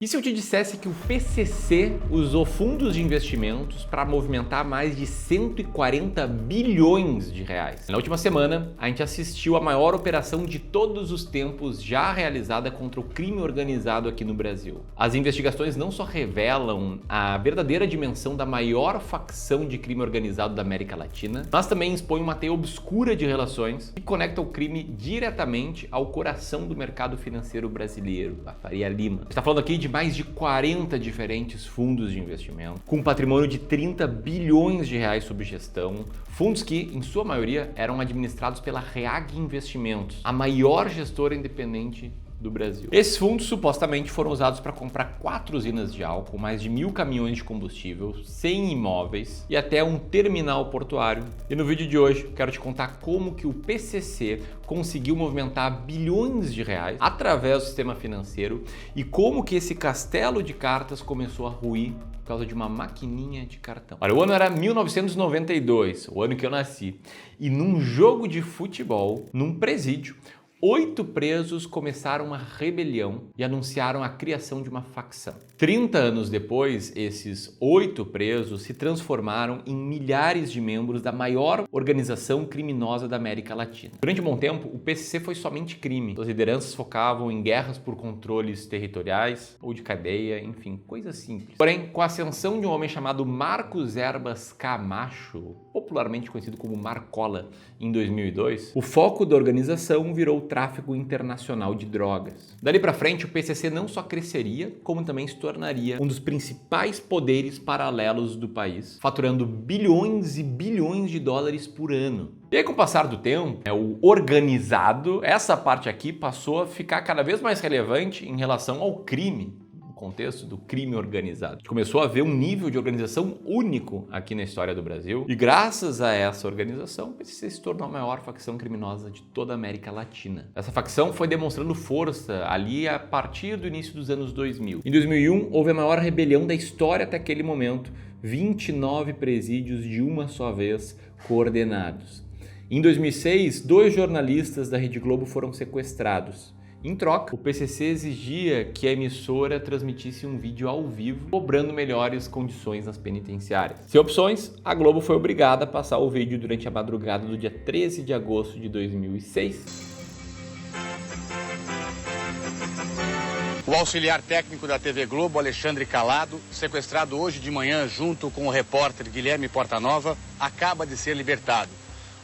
E se eu te dissesse que o PCC usou fundos de investimentos para movimentar mais de 140 bilhões de reais? Na última semana, a gente assistiu à maior operação de todos os tempos já realizada contra o crime organizado aqui no Brasil. As investigações não só revelam a verdadeira dimensão da maior facção de crime organizado da América Latina, mas também expõem uma teia obscura de relações que conecta o crime diretamente ao coração do mercado financeiro brasileiro, a Faria Lima. A gente está falando aqui de mais de 40 diferentes fundos de investimento, com um patrimônio de 30 bilhões de reais sob gestão, fundos que, em sua maioria, eram administrados pela Reag Investimentos, a maior gestora independente do Brasil. Esses fundos supostamente foram usados para comprar 4 usinas de álcool, mais de 1.000 caminhões de combustível, 100 imóveis e até um terminal portuário. E no vídeo de hoje quero te contar como que o PCC conseguiu movimentar bilhões de reais através do sistema financeiro e como que esse castelo de cartas começou a ruir por causa de uma maquininha de cartão. Olha, o ano era 1992, o ano que eu nasci, e num jogo de futebol, num presídio, 8 presos começaram uma rebelião e anunciaram a criação de uma facção. 30 anos depois, esses 8 presos se transformaram em milhares de membros da maior organização criminosa da América Latina. Durante um bom tempo, o PCC foi somente crime. As lideranças focavam em guerras por controles territoriais ou de cadeia, enfim, coisas simples. Porém, com a ascensão de um homem chamado Marcos Herbas Camacho, popularmente conhecido como Marcola, em 2002, o foco da organização virou o tráfico internacional de drogas. Dali para frente, o PCC não só cresceria, como também se tornaria um dos principais poderes paralelos do país, faturando bilhões e bilhões de dólares por ano. E aí, com o passar do tempo, o organizado, essa parte aqui passou a ficar cada vez mais relevante em relação ao crime, contexto do crime organizado. A gente começou a ver um nível de organização único aqui na história do Brasil e graças a essa organização, o PCC se tornou a maior facção criminosa de toda a América Latina. Essa facção foi demonstrando força ali a partir do início dos anos 2000. Em 2001, houve a maior rebelião da história até aquele momento, 29 presídios de uma só vez coordenados. Em 2006, 2 jornalistas da Rede Globo foram sequestrados. Em troca, o PCC exigia que a emissora transmitisse um vídeo ao vivo, cobrando melhores condições nas penitenciárias. Sem opções, a Globo foi obrigada a passar o vídeo durante a madrugada do dia 13 de agosto de 2006. O auxiliar técnico da TV Globo, Alexandre Calado, sequestrado hoje de manhã junto com o repórter Guilherme Portanova, acaba de ser libertado.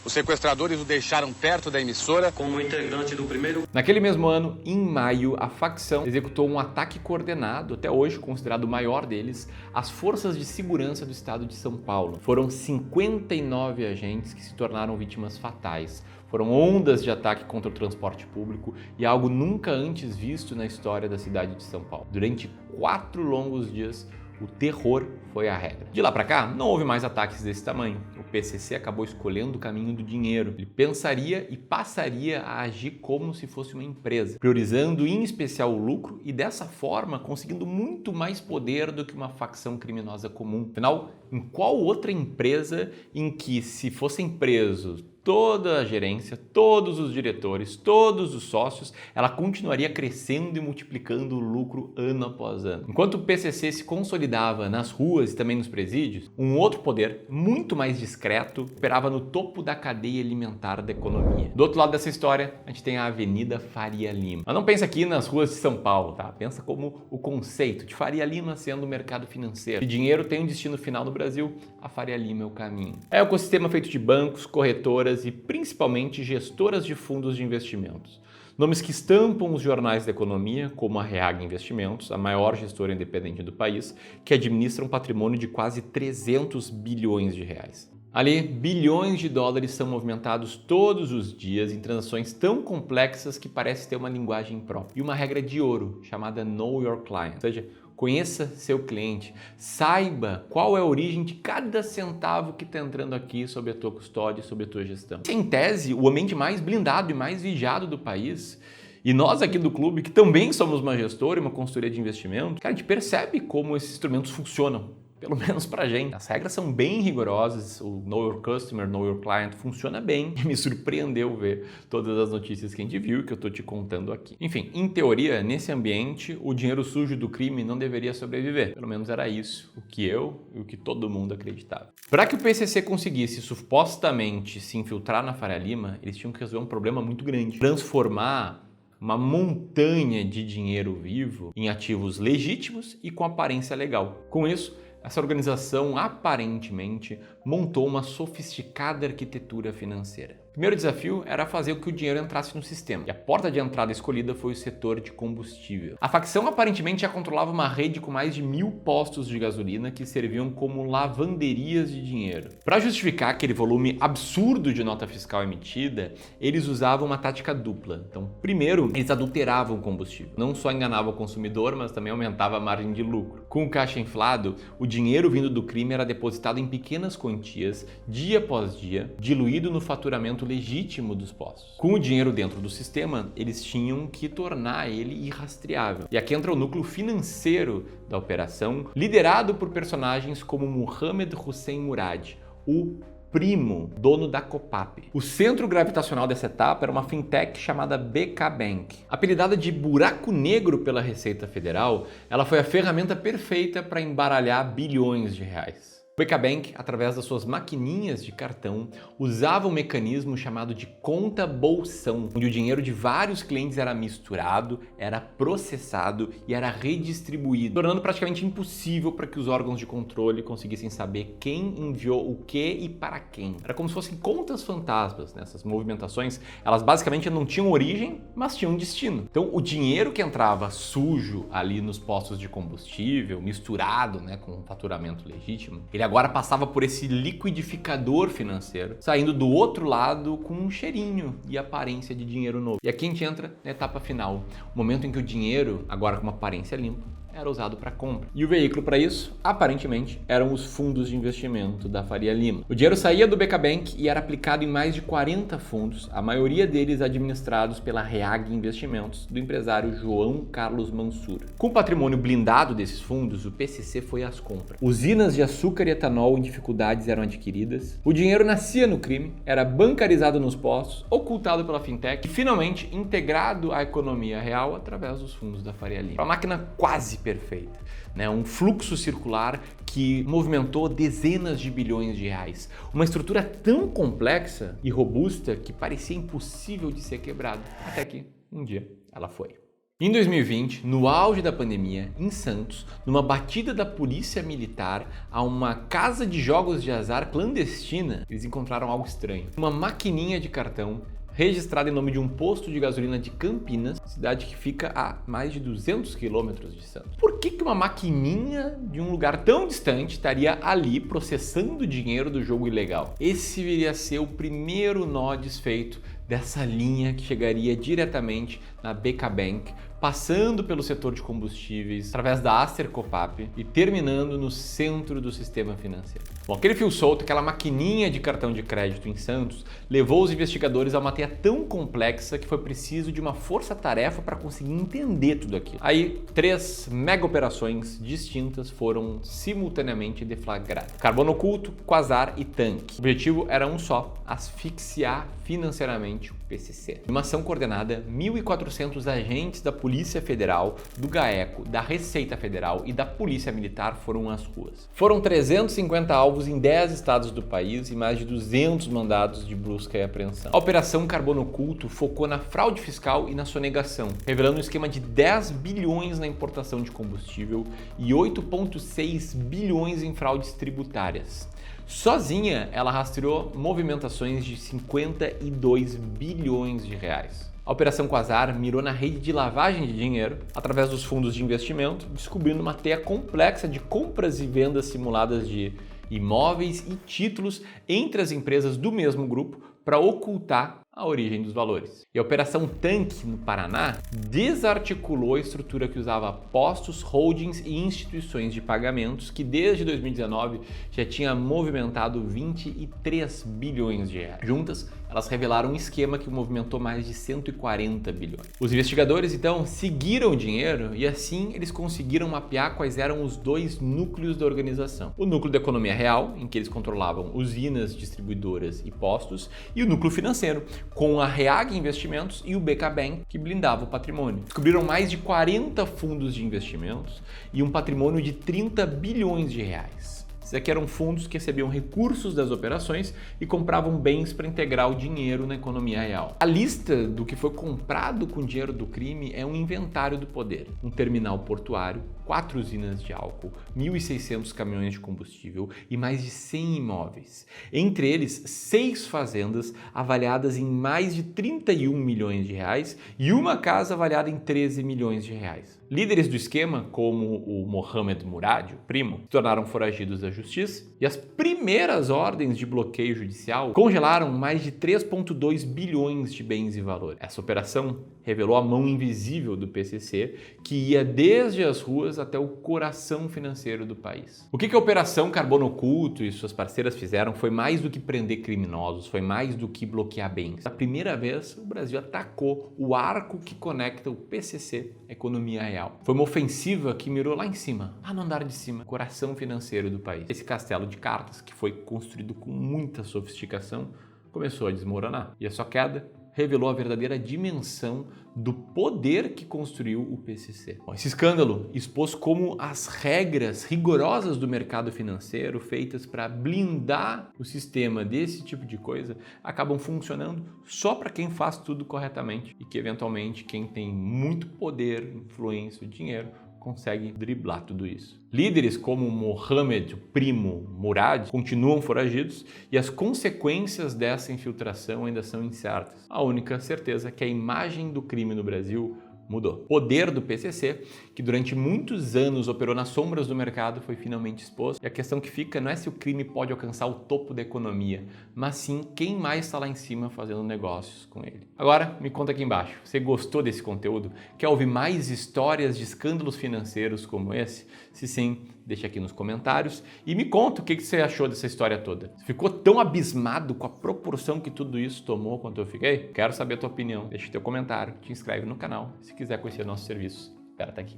Os sequestradores o deixaram perto da emissora como integrante do primeiro... Naquele mesmo ano, em maio, a facção executou um ataque coordenado, até hoje considerado o maior deles, às forças de segurança do estado de São Paulo. Foram 59 agentes que se tornaram vítimas fatais. Foram ondas de ataque contra o transporte público e algo nunca antes visto na história da cidade de São Paulo. Durante 4 longos dias, o terror foi a regra. De lá para cá, não houve mais ataques desse tamanho. O PCC acabou escolhendo o caminho do dinheiro. Ele pensaria e passaria a agir como se fosse uma empresa, priorizando em especial o lucro e dessa forma conseguindo muito mais poder do que uma facção criminosa comum. Afinal, em qual outra empresa em que, se fossem presos toda a gerência, todos os diretores, todos os sócios, ela continuaria crescendo e multiplicando o lucro ano após ano? Enquanto o PCC se consolidava nas ruas e também nos presídios, um outro poder, muito mais discreto, operava no topo da cadeia alimentar da economia. Do outro lado dessa história, a gente tem a Avenida Faria Lima. Mas não pensa aqui nas ruas de São Paulo, tá? Pensa como o conceito de Faria Lima sendo o mercado financeiro. Se dinheiro tem um destino final no Brasil, a Faria Lima é o caminho. É um ecossistema feito de bancos, corretoras e principalmente gestoras de fundos de investimentos. Nomes que estampam os jornais da economia, como a Reag Investimentos, a maior gestora independente do país, que administra um patrimônio de quase 300 bilhões de reais. Ali, bilhões de dólares são movimentados todos os dias em transações tão complexas que parece ter uma linguagem própria. E uma regra de ouro, chamada Know Your Client, ou seja, conheça seu cliente, saiba qual é a origem de cada centavo que está entrando aqui sob a tua custódia, sob a tua gestão. Em tese, o ambiente mais blindado e mais vigiado do país, e nós aqui do clube, que também somos uma gestora e uma consultoria de investimento, cara, a gente percebe como esses instrumentos funcionam. pelo menos pra gente. As regras são bem rigorosas, o Know Your Customer, Know Your Client funciona bem e me surpreendeu ver todas as notícias que a gente viu e que eu tô te contando aqui. Enfim, em teoria, nesse ambiente, o dinheiro sujo do crime não deveria sobreviver. Pelo menos era isso o que eu e o que todo mundo acreditava. Para que o PCC conseguisse supostamente se infiltrar na Faria Lima, eles tinham que resolver um problema muito grande. Transformar uma montanha de dinheiro vivo em ativos legítimos e com aparência legal. Com isso, essa organização aparentemente montou uma sofisticada arquitetura financeira. O primeiro desafio era fazer com que o dinheiro entrasse no sistema, e a porta de entrada escolhida foi o setor de combustível. A facção aparentemente já controlava uma rede com mais de 1000 postos de gasolina que serviam como lavanderias de dinheiro. Para justificar aquele volume absurdo de nota fiscal emitida, eles usavam uma tática dupla. Então, primeiro, eles adulteravam o combustível. Não só enganavam o consumidor, mas também aumentava a margem de lucro. Com o caixa inflado, o dinheiro vindo do crime era depositado em pequenas quantias, dia após dia, diluído no faturamento legítimo dos postos. Com o dinheiro dentro do sistema, eles tinham que tornar ele irrastreável. E aqui entra o núcleo financeiro da operação, liderado por personagens como Mohamed Hussein Murad, o primo, dono da Copap. O centro gravitacional dessa etapa era uma fintech chamada BK Bank. Apelidada de buraco negro pela Receita Federal, ela foi a ferramenta perfeita para embaralhar bilhões de reais. O BK Bank, através das suas maquininhas de cartão, usava um mecanismo chamado de conta bolsão, onde o dinheiro de vários clientes era misturado, era processado e era redistribuído, tornando praticamente impossível para que os órgãos de controle conseguissem saber quem enviou o que e para quem. Era como se fossem contas fantasmas, né? Essas movimentações, elas basicamente não tinham origem, mas tinham destino. Então, o dinheiro que entrava sujo ali nos postos de combustível, misturado, né, com um faturamento legítimo, ele agora passava por esse liquidificador financeiro, saindo do outro lado com um cheirinho e aparência de dinheiro novo. E aqui a gente entra na etapa final, o momento em que o dinheiro, agora com uma aparência limpa, era usado para compra. E o veículo para isso, aparentemente, eram os fundos de investimento da Faria Lima. O dinheiro saía do BK Bank e era aplicado em mais de 40 fundos, a maioria deles administrados pela Reag Investimentos, do empresário João Carlos Mansur. Com o patrimônio blindado desses fundos, o PCC foi às compras. Usinas de açúcar e etanol em dificuldades eram adquiridas, o dinheiro nascia no crime, era bancarizado nos postos, ocultado pela fintech e, finalmente, integrado à economia real através dos fundos da Faria Lima. Uma máquina quase perfeita, né? Um fluxo circular que movimentou dezenas de bilhões de reais. Uma estrutura tão complexa e robusta que parecia impossível de ser quebrada, até que um dia ela foi. Em 2020, no auge da pandemia, em Santos, numa batida da polícia militar a uma casa de jogos de azar clandestina, eles encontraram algo estranho. Uma maquininha de cartão registrada em nome de um posto de gasolina de Campinas, cidade que fica a mais de 200 quilômetros de Santos. Por que uma maquininha de um lugar tão distante estaria ali processando dinheiro do jogo ilegal? Esse viria a ser o primeiro nó desfeito dessa linha que chegaria diretamente na BK Bank, passando pelo setor de combustíveis, através da Aster Copap e terminando no centro do sistema financeiro. Bom, aquele fio solto, aquela maquininha de cartão de crédito em Santos, levou os investigadores a uma teia tão complexa que foi preciso de uma força-tarefa para conseguir entender tudo aquilo. Aí, 3 mega operações distintas foram simultaneamente deflagradas: Carbono Oculto, Quasar e Tanque. O objetivo era um só: asfixiar financeiramente o PCC. Uma ação coordenada, 1.400 agentes da Polícia Federal, do GAECO, da Receita Federal e da Polícia Militar foram às ruas. Foram 350 alvos em 10 estados do país e mais de 200 mandados de busca e apreensão. A Operação Carbono Oculto focou na fraude fiscal e na sonegação, revelando um esquema de 10 bilhões na importação de combustível e 8,6 bilhões em fraudes tributárias. Sozinha, ela rastreou movimentações de 52 bilhões de reais. A Operação Quasar mirou na rede de lavagem de dinheiro através dos fundos de investimento, descobrindo uma teia complexa de compras e vendas simuladas de imóveis e títulos entre as empresas do mesmo grupo para ocultar a origem dos valores. E a Operação Tanque, no Paraná, desarticulou a estrutura que usava postos, holdings e instituições de pagamentos que desde 2019 já tinha movimentado 23 bilhões de reais. Juntas, elas revelaram um esquema que movimentou mais de 140 bilhões. Os investigadores, então, seguiram o dinheiro e assim eles conseguiram mapear quais eram os dois núcleos da organização. O núcleo da economia real, em que eles controlavam usinas, distribuidoras e postos, e o núcleo financeiro, com a Reag Investimentos e o BK Bank, que blindava o patrimônio. Descobriram mais de 40 fundos de investimentos e um patrimônio de 30 bilhões de reais. Esses aqui eram fundos que recebiam recursos das operações e compravam bens para integrar o dinheiro na economia real. A lista do que foi comprado com o dinheiro do crime é um inventário do poder. Um terminal portuário, 4 usinas de álcool, 1.600 caminhões de combustível e mais de 100 imóveis. Entre eles, 6 fazendas avaliadas em mais de 31 milhões de reais e uma casa avaliada em 13 milhões de reais. Líderes do esquema, como o Mohamed Murad, o primo, se tornaram foragidos da justiça e as primeiras ordens de bloqueio judicial congelaram mais de 3,2 bilhões de bens e valores. Essa operação revelou a mão invisível do PCC, que ia desde as ruas até o coração financeiro do país. O que a Operação Carbono Oculto e suas parceiras fizeram foi mais do que prender criminosos, foi mais do que bloquear bens. Pela primeira vez, o Brasil atacou o arco que conecta o PCC à economia real. Foi uma ofensiva que mirou lá em cima, lá no andar de cima, coração financeiro do país. Esse castelo de cartas, que foi construído com muita sofisticação, começou a desmoronar. E a sua queda revelou a verdadeira dimensão do poder que construiu o PCC. Bom, esse escândalo expôs como as regras rigorosas do mercado financeiro, feitas para blindar o sistema desse tipo de coisa, acabam funcionando só para quem faz tudo corretamente e que, eventualmente, quem tem muito poder, influência e dinheiro, consegue driblar tudo isso. Líderes como Mohamed, o primo Murad, continuam foragidos e as consequências dessa infiltração ainda são incertas. A única certeza é que a imagem do crime no Brasil mudou. O poder do PCC, que durante muitos anos operou nas sombras do mercado, foi finalmente exposto. E a questão que fica não é se o crime pode alcançar o topo da economia, mas sim quem mais está lá em cima fazendo negócios com ele. Agora, me conta aqui embaixo, você gostou desse conteúdo? Quer ouvir mais histórias de escândalos financeiros como esse? Se sim, deixa aqui nos comentários e me conta o que você achou dessa história toda. Você ficou tão abismado com a proporção que tudo isso tomou quanto eu fiquei? Quero saber a tua opinião. Deixa teu comentário, te inscreve no canal. Se quiser conhecer nossos serviços, espera tá aqui.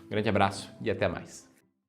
Um grande abraço e até mais.